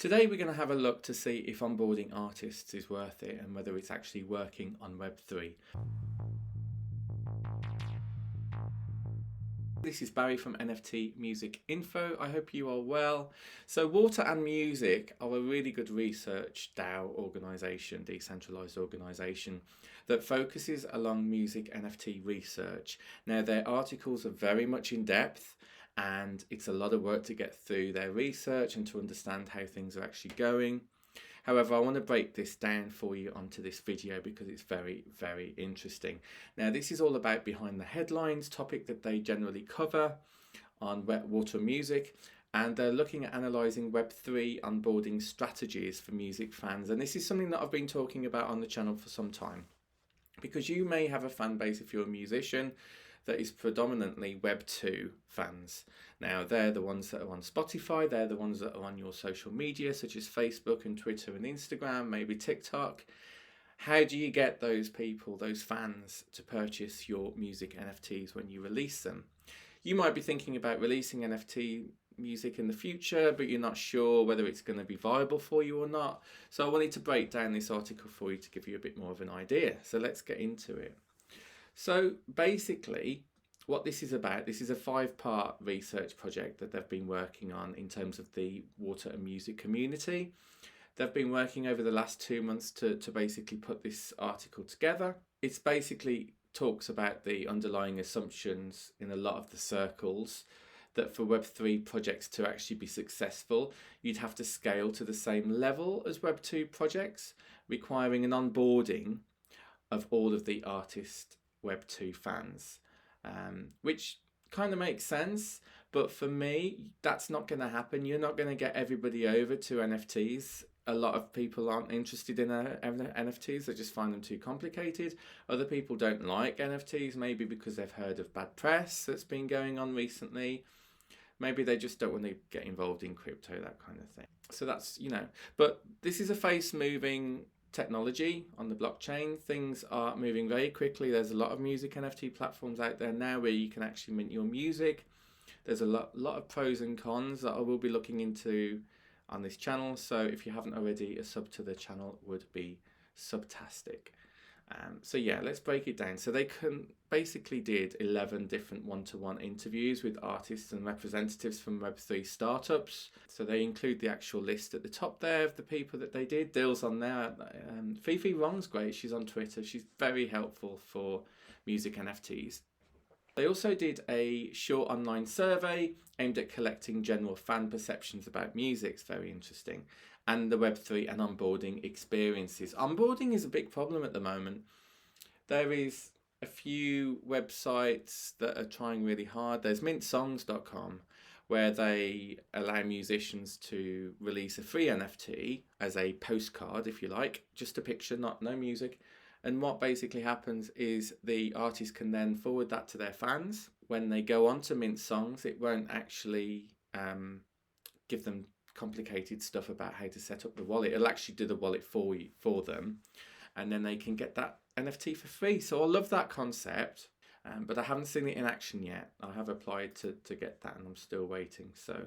Today we're going to have a look to see if onboarding artists is worth it and whether it's actually working on Web3. This is Barry from NFT Music Info. I hope you are well. So Water and Music are a really good research DAO organisation, decentralised organisation, that focuses along music NFT research. Now their articles are very much in depth and it's a lot of work to get through their research and to understand how things are actually going. However, I want to break this down for you onto this video because it's very, very interesting. Now, this is all about behind the headlines, topic that they generally cover on Water Music, and they're looking at analysing Web3 onboarding strategies for music fans. And this is something that I've been talking about on the channel for some time, because you may have a fan base if you're a musician that is predominantly Web 2 fans. Now, they're the ones that are on Spotify, they're the ones that are on your social media, such as Facebook and Twitter and Instagram, maybe TikTok. How do you get those people, those fans, to purchase your music NFTs when you release them? You might be thinking about releasing NFT music in the future, but you're not sure whether it's going to be viable for you or not. So I wanted to break down this article for you to give you a bit more of an idea. So let's get into it. So basically, what this is about, this is a 5-part research project that they've been working on in terms of the water and music community. They've been working over the last 2 months to basically put this article together. It's basically talks about the underlying assumptions in a lot of the circles that for Web3 projects to actually be successful, you'd have to scale to the same level as Web2 projects, requiring an onboarding of all of the artist Web2 fans, which kind of makes sense, but for me that's not going to happen. You're not going to get everybody over to NFTs. A lot of people aren't interested in NFTs, they just find them too complicated. Other people don't like NFTs, maybe because they've heard of bad press that's been going on recently. Maybe they just don't want to get involved in crypto, that kind of thing. So that's, but this is a fast moving technology on the blockchain. Things are moving very quickly. There's a lot of music NFT platforms out there now where you can actually mint your music. There's a lot of pros and cons that I will be looking into on this channel. So if you haven't already, a sub to the channel would be subtastic. So yeah, let's break it down. So they basically did 11 different one-to-one interviews with artists and representatives from Web3 startups. So they include the actual list at the top there of the people that they did. Dill's on there. Fifi Rong's great. She's on Twitter. She's very helpful for music NFTs. They also did a short online survey aimed at collecting general fan perceptions about music. It's very interesting. And the Web3 and onboarding experiences. Onboarding is a big problem at the moment. There is a few websites that are trying really hard. There's mintsongs.com, where they allow musicians to release a free NFT as a postcard, if you like, just a picture, no music. And what basically happens is the artist can then forward that to their fans. When they go on to mint songs, it won't actually give them complicated stuff about how to set up the wallet. It'll actually do the wallet for them, and then they can get that NFT for free. So I love that concept, but I haven't seen it in action yet. I have applied to get that and I'm still waiting. So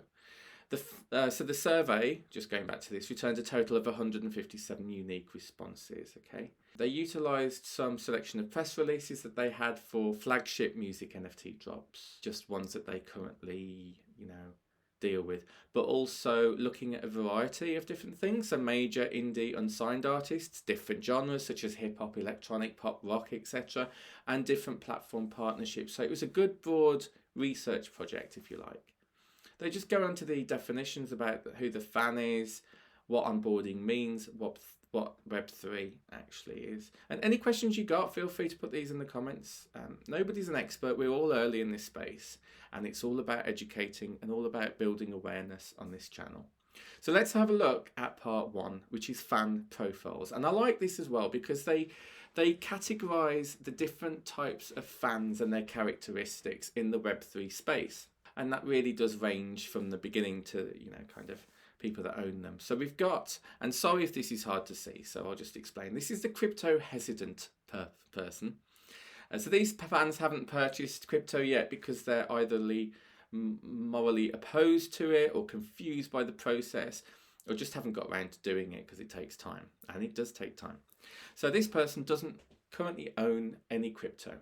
the survey, just going back to this, returned a total of 157 unique responses. Okay, they utilized some selection of press releases that they had for flagship music NFT drops, just ones that they currently deal with, but also looking at a variety of different things. So major indie unsigned artists, different genres such as hip hop, electronic, pop, rock, etc., and different platform partnerships. So it was a good broad research project, if you like. They just go into the definitions about who the fan is, what onboarding means, what Web3 actually is. And any questions you got, feel free to put these in the comments. Nobody's an expert. We're all early in this space, and it's all about educating and all about building awareness on this channel. So let's have a look at part 1, which is fan profiles. And I like this as well because they categorize the different types of fans and their characteristics in the Web3 space. And that really does range from the beginning to, kind of people that own them. So we've got, and sorry if this is hard to see, so I'll just explain. This is the crypto hesitant person. So these fans haven't purchased crypto yet because they're either morally opposed to it or confused by the process. or just haven't got around to doing it because it takes time, and it does take time. So this person doesn't currently own any crypto.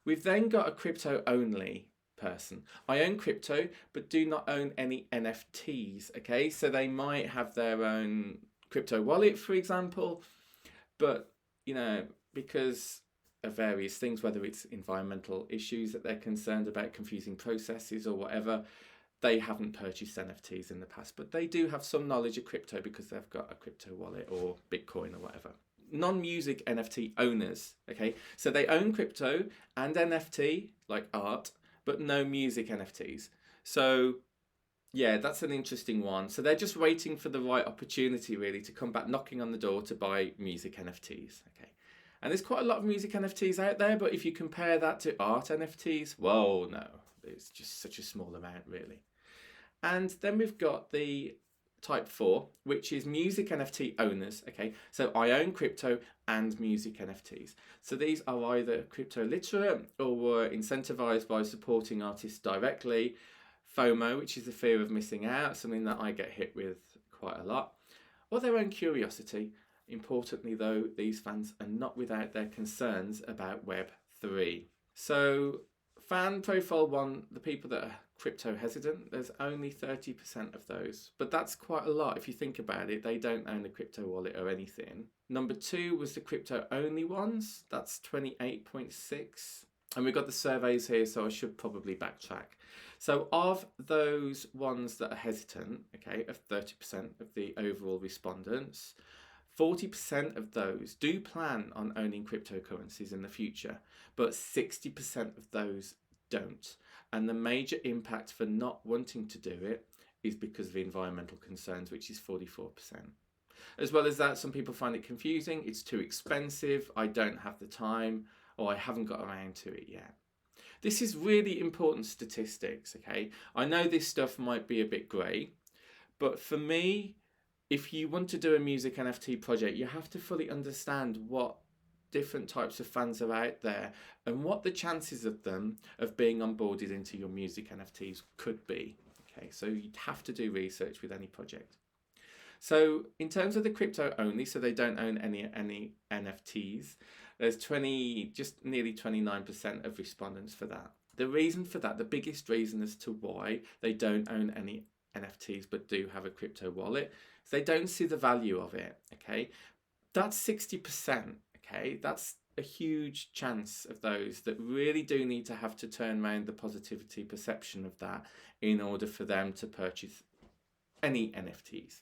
We've then got a crypto only person. I own crypto but do not own any NFTs. Okay, so they might have their own crypto wallet, for example, but because of various things, whether it's environmental issues that they're concerned about, confusing processes or whatever, they haven't purchased NFTs in the past, but they do have some knowledge of crypto because they've got a crypto wallet or Bitcoin or whatever. Non-music NFT owners, okay, so they own crypto and NFT like art, but no music NFTs. So yeah, that's an interesting one. So they're just waiting for the right opportunity really to come back knocking on the door to buy music NFTs. Okay, and there's quite a lot of music NFTs out there, but if you compare that to art NFTs, whoa, no, it's just such a small amount really. And then we've got the type 4, which is music NFT owners. Okay, so I own crypto and music NFTs. So these are either crypto literate or were incentivized by supporting artists directly. FOMO, which is the fear of missing out, something that I get hit with quite a lot, or their own curiosity. Importantly though, these fans are not without their concerns about Web3. So fan profile 1, the people that are crypto hesitant, there's only 30% of those, but that's quite a lot if you think about it. They don't own a crypto wallet or anything. Number 2 was the crypto only ones, that's 28.6, and we've got the surveys here, so I should probably backtrack. So of those ones that are hesitant, okay, of 30% of the overall respondents, 40% of those do plan on owning cryptocurrencies in the future, but 60% of those don't. And the major impact for not wanting to do it is because of the environmental concerns, which is 44%. As well as that, some people find it confusing, it's too expensive, I don't have the time, or I haven't got around to it yet. This is really important statistics, okay? I know this stuff might be a bit grey, but for me, if you want to do a music NFT project, you have to fully understand what different types of fans are out there and what the chances of them of being onboarded into your music NFTs could be. Okay, so you'd have to do research with any project. So in terms of the crypto only, so they don't own any NFTs, there's just nearly 29% of respondents for that. The reason for that, the biggest reason as to why they don't own any NFTs but do have a crypto wallet, is they don't see the value of it. Okay, that's 60%. Okay, that's a huge chance of those that really do need to have to turn around the positivity perception of that in order for them to purchase any NFTs.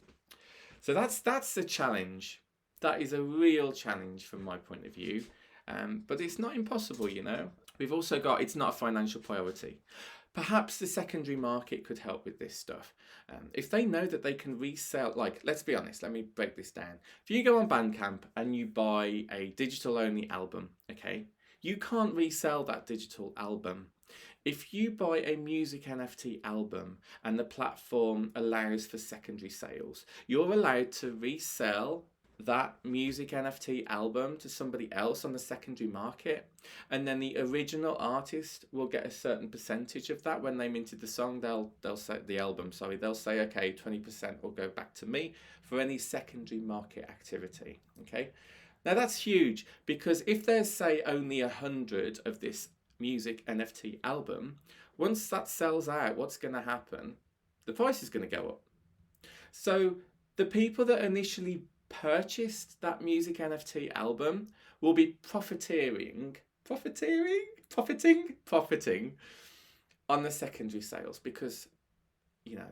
So that's a challenge. That is a real challenge from my point of view, but it's not impossible, We've also got, it's not a financial priority. Perhaps the secondary market could help with this stuff. If they know that they can resell, like, let's be honest, let me break this down. If you go on Bandcamp and you buy a digital only album, okay, you can't resell that digital album. If you buy a music NFT album and the platform allows for secondary sales, you're allowed to resell that music NFT album to somebody else on the secondary market, and then the original artist will get a certain percentage of that. When they minted the song, they'll say they'll say, okay, 20% will go back to me for any secondary market activity. Okay, now that's huge, because if there's, say, only 100 of this music NFT album, once that sells out, what's going to happen? The price is going to go up. So the people that initially purchased that music NFT album will be profiting on the secondary sales, because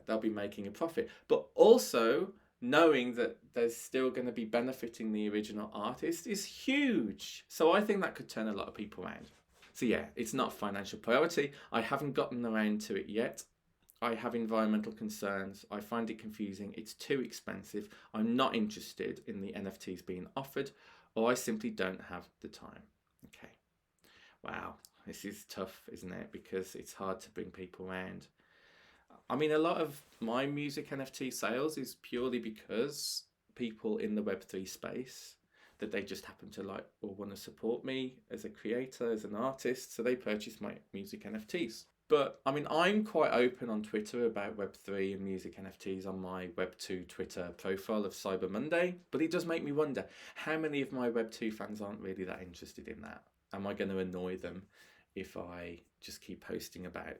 they'll be making a profit, but also knowing that there's still going to be benefiting the original artist is huge. So I think that could turn a lot of people around. So yeah, it's not a financial priority. I haven't gotten around to it yet. I have environmental concerns. I find it confusing. It's too expensive. I'm not interested in the NFTs being offered, or I simply don't have the time. Okay. Wow. This is tough, isn't it? Because it's hard to bring people around. I mean, a lot of my music NFT sales is purely because people in the Web3 space, that they just happen to like or want to support me as a creator, as an artist, so they purchase my music NFTs. But I mean, I'm quite open on Twitter about Web3 and music NFTs on my Web2 Twitter profile of Cyber Monday. But it does make me wonder how many of my Web2 fans aren't really that interested in that. Am I going to annoy them if I just keep posting about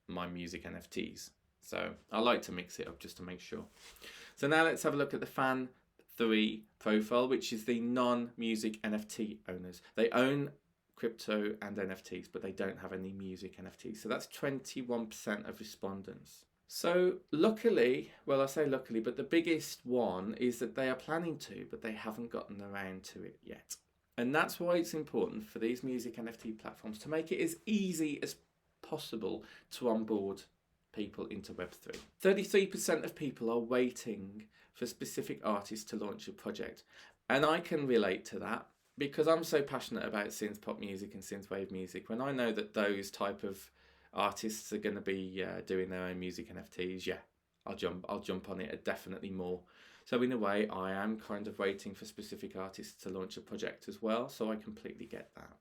my music NFTs? So I like to mix it up just to make sure. So now let's have a look at the Fan 3 profile, which is the non-music NFT owners. They own crypto and NFTs, but they don't have any music NFTs. So that's 21% of respondents. So luckily, well, I say luckily, but the biggest one is that they are planning to, but they haven't gotten around to it yet. And that's why it's important for these music NFT platforms to make it as easy as possible to onboard people into Web3. 33% of people are waiting for specific artists to launch a project. And I can relate to that because I'm so passionate about synth pop music and synthwave music. When I know that those type of artists are going to be doing their own music NFTs, yeah, I'll jump on it definitely more. So in a way, I am kind of waiting for specific artists to launch a project as well. So I completely get that.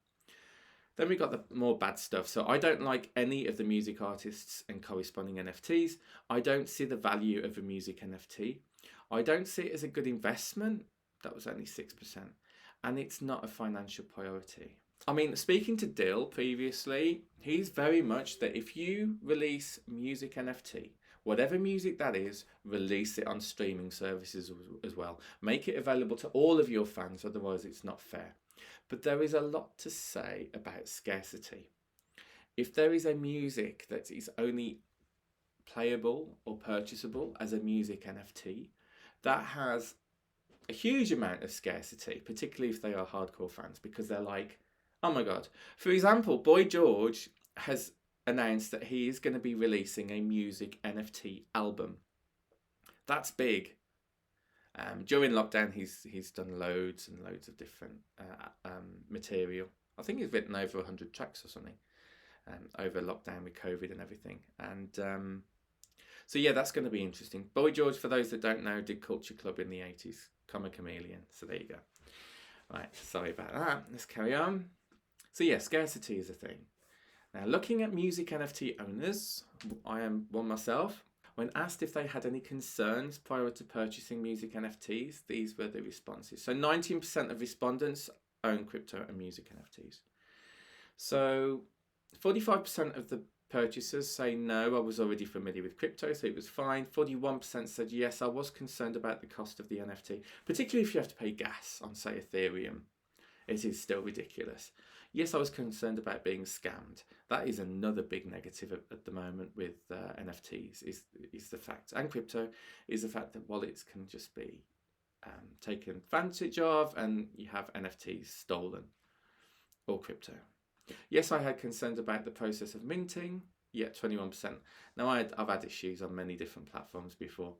Then we got the more bad stuff. So I don't like any of the music artists and corresponding NFTs. I don't see the value of a music NFT. I don't see it as a good investment. That was only 6%. And it's not a financial priority. I mean, speaking to Dill previously, he's very much that if you release music NFT, whatever music that is, release it on streaming services as well. Make it available to all of your fans, otherwise it's not fair. But there is a lot to say about scarcity. If there is a music that is only playable or purchasable as a music NFT, that has a huge amount of scarcity, particularly if they are hardcore fans, because they're like, oh my God. For example, Boy George has announced that he is going to be releasing a music NFT album. That's big. During lockdown, he's done loads and loads of different material. I think he's written over 100 tracks or something over lockdown with COVID and everything. And so yeah, that's going to be interesting. Boy George, for those that don't know, did Culture Club in the 80s. Come a Chameleon. So there you go. Right, sorry about that. Let's carry on. So yeah, scarcity is a thing. Now, looking at music NFT owners, I am one myself. When asked if they had any concerns prior to purchasing music NFTs, these were the responses. So 19% of respondents own crypto and music NFTs. So 45% of the purchasers say no, I was already familiar with crypto, so it was fine. 41% said yes, I was concerned about the cost of the NFT, particularly if you have to pay gas on, say, Ethereum. It is still ridiculous. Yes, I was concerned about being scammed. That is another big negative at the moment with NFTs, is the fact, and crypto, is the fact that wallets can just be taken advantage of and you have NFTs stolen, or crypto. Yes, I had concerns about the process of minting. Yeah, 21%. Now, I've had issues on many different platforms before.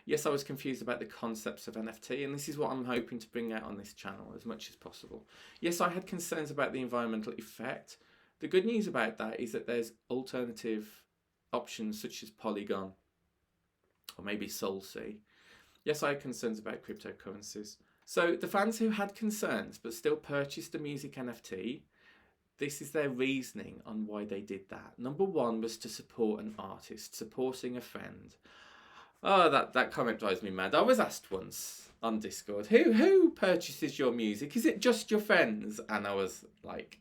Yes, I was confused about the concepts of NFT, and this is what I'm hoping to bring out on this channel as much as possible. Yes, I had concerns about the environmental effect. The good news about that is that there's alternative options such as Polygon or maybe SolSea. Yes, I had concerns about cryptocurrencies. So the fans who had concerns but still purchased the music NFT, this is their reasoning on why they did that. Number one was to support an artist, supporting a friend. Oh, that comment drives me mad. I was asked once on Discord, who purchases your music? Is it just your friends? And I was like,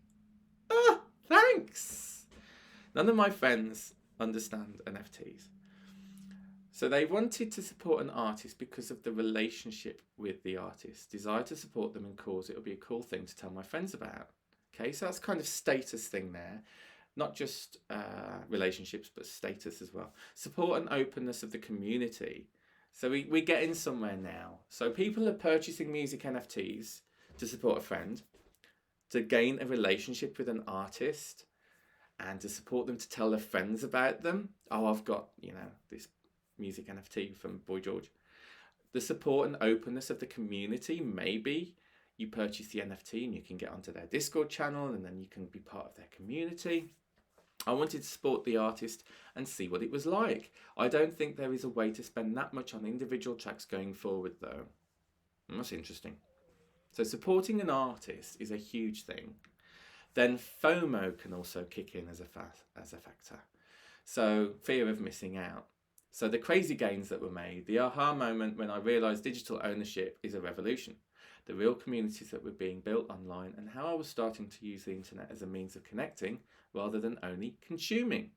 thanks. None of my friends understand NFTs. So they wanted to support an artist because of the relationship with the artist. Desire to support them and cause it would be a cool thing to tell my friends about. Okay, so that's kind of status thing there. Not just relationships, but status as well. Support and openness of the community. So we're getting somewhere now. So people are purchasing music NFTs to support a friend, to gain a relationship with an artist, and to support them to tell their friends about them. Oh, I've got, this music NFT from Boy George. The support and openness of the community, maybe. You purchase the NFT and you can get onto their Discord channel and then you can be part of their community. I wanted to support the artist and see what it was like. I don't think there is a way to spend that much on individual tracks going forward though. That's interesting. So supporting an artist is a huge thing. Then FOMO can also kick in as a factor. So fear of missing out. So the crazy gains that were made, the aha moment when I realised digital ownership is a revolution, the real communities that were being built online, and how I was starting to use the internet as a means of connecting rather than only consuming.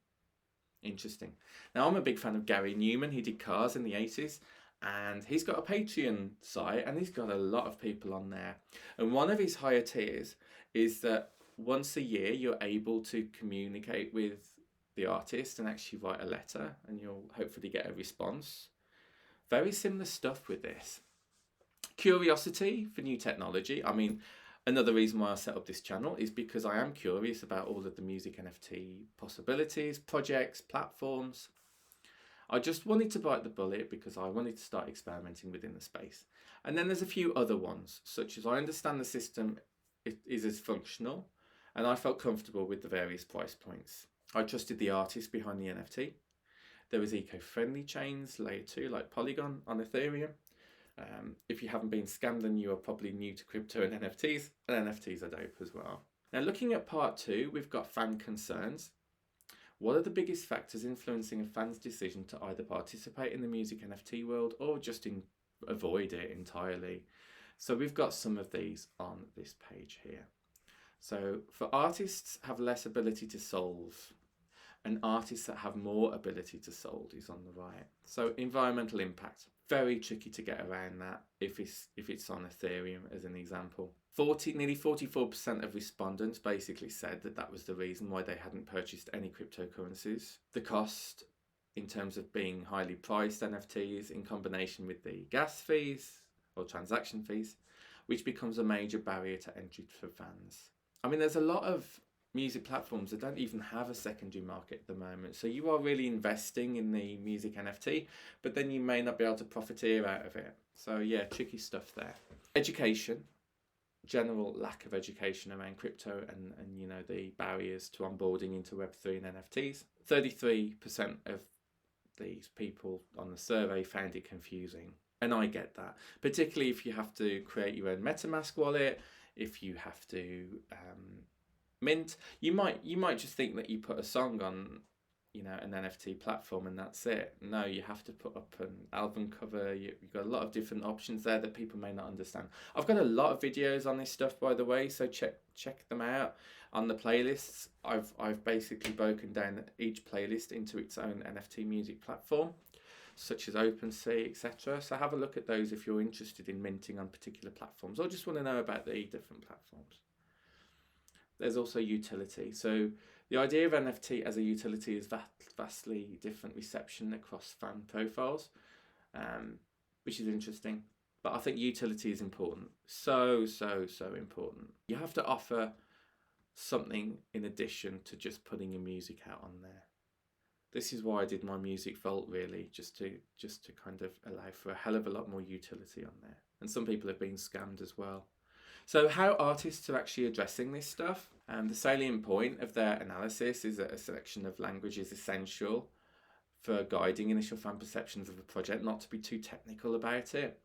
Interesting. Now, I'm a big fan of Gary Newman. He did cars in the 80s, and he's got a Patreon site, and he's got a lot of people on there. And one of his higher tiers is that once a year you're able to communicate with the artist and actually write a letter, and you'll hopefully get a response. Very similar stuff with this. Curiosity for new technology. I mean, another reason why I set up this channel is because I am curious about all of the music NFT possibilities, projects, platforms. I just wanted to bite the bullet because I wanted to start experimenting within the space. And then there's a few other ones, such as I understand the system is as functional, and I felt comfortable with the various price points. I trusted the artist behind the NFT. There was eco-friendly chains, layer 2, like Polygon on Ethereum. If you haven't been scammed, then you are probably new to crypto and NFTs are dope as well. Now, looking at part 2, we've got fan concerns. What are the biggest factors influencing a fan's decision to either participate in the music NFT world or just avoid it entirely? So we've got some of these on this page here. So for artists have less ability to solve, and artists that have more ability to solve is on the right. So environmental impact, very tricky to get around that if it's on Ethereum as an example. Nearly 44% of respondents basically said that was the reason why they hadn't purchased any cryptocurrencies. The cost in terms of being highly priced NFTs in combination with the gas fees or transaction fees, which becomes a major barrier to entry for fans. I mean, there's a lot of music platforms that don't even have a secondary market at the moment. So you are really investing in the music NFT, but then you may not be able to profiteer out of it. So yeah, tricky stuff there. Education, general lack of education around crypto and you know, the barriers to onboarding into Web3 and NFTs. 33% of these people on the survey found it confusing. And I get that, particularly if you have to create your own MetaMask wallet, if you have to mint. You might just think that you put a song on, you know, an NFT platform and that's it. No, you have to put up an album cover. You've got a lot of different options there that people may not understand. I've got a lot of videos on this stuff, by the way, so check them out on the playlists. I've basically broken down each playlist into its own NFT music platform, such as OpenSea, etc. So have a look at those if you're interested in minting on particular platforms or just want to know about the different platforms. There's also utility. So the idea of NFT as a utility is vastly different reception across fan profiles, which is interesting. But I think utility is important. So important. You have to offer something in addition to just putting your music out on there. This is why I did my music vault, really, just to kind of allow for a hell of a lot more utility on there. And some people have been scammed as well. So how artists are actually addressing this stuff? The salient point of their analysis is that a selection of language is essential for guiding initial fan perceptions of a project, not to be too technical about it.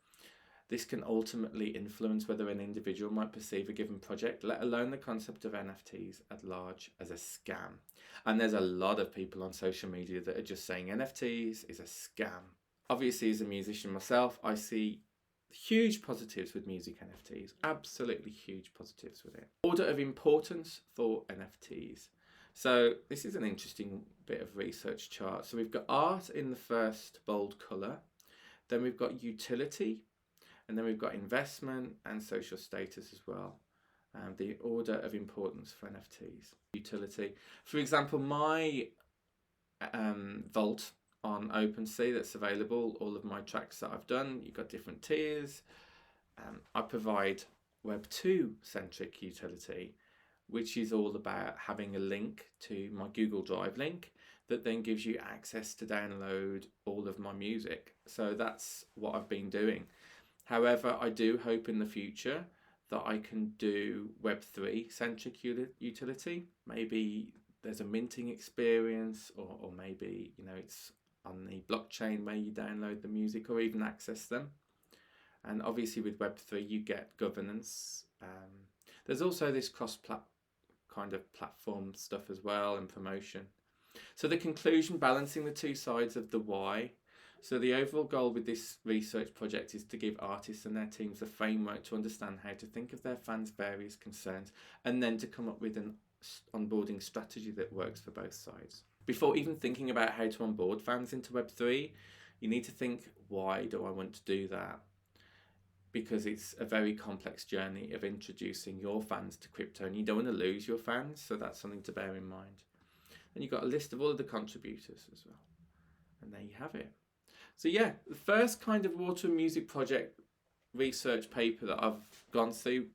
This can ultimately influence whether an individual might perceive a given project, let alone the concept of NFTs at large, as a scam. And there's a lot of people on social media that are just saying NFTs is a scam. Obviously, as a musician myself, I see huge positives with music NFTs, absolutely huge positives with it. Order of importance for NFTs. So this is an interesting bit of research chart. So we've got art in the first bold colour, then we've got utility, and then we've got investment and social status as well. The order of importance for NFTs. Utility. For example, my vault on OpenSea that's available, all of my tracks that I've done, you've got different tiers. I provide Web2 centric utility, which is all about having a link to my Google Drive link that then gives you access to download all of my music. So that's what I've been doing. However, I do hope in the future that I can do Web3 centric utility. Maybe there's a minting experience, or maybe, you know, it's on the blockchain where you download the music or even access them. And obviously with Web3 you get governance. There's also this kind of platform stuff as well and promotion. So the conclusion, balancing the two sides of the why. So the overall goal with this research project is to give artists and their teams a framework to understand how to think of their fans' various concerns, and then to come up with an onboarding strategy that works for both sides. Before even thinking about how to onboard fans into Web3, you need to think, why do I want to do that? Because it's a very complex journey of introducing your fans to crypto, and you don't want to lose your fans, so that's something to bear in mind. And you've got a list of all of the contributors as well. And there you have it. So yeah, the first kind of water and music project research paper that I've gone through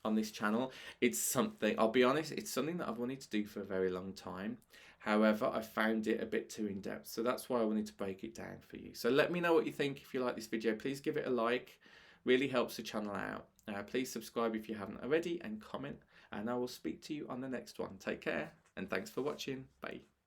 on this channel, it's something, I'll be honest, it's something that I've wanted to do for a very long time. However, I found it a bit too in-depth, so that's why I wanted to break it down for you. So let me know what you think. If you like this video, please give it a like. Really helps the channel out. Please subscribe if you haven't already, and comment, and I will speak to you on the next one. Take care, and thanks for watching. Bye.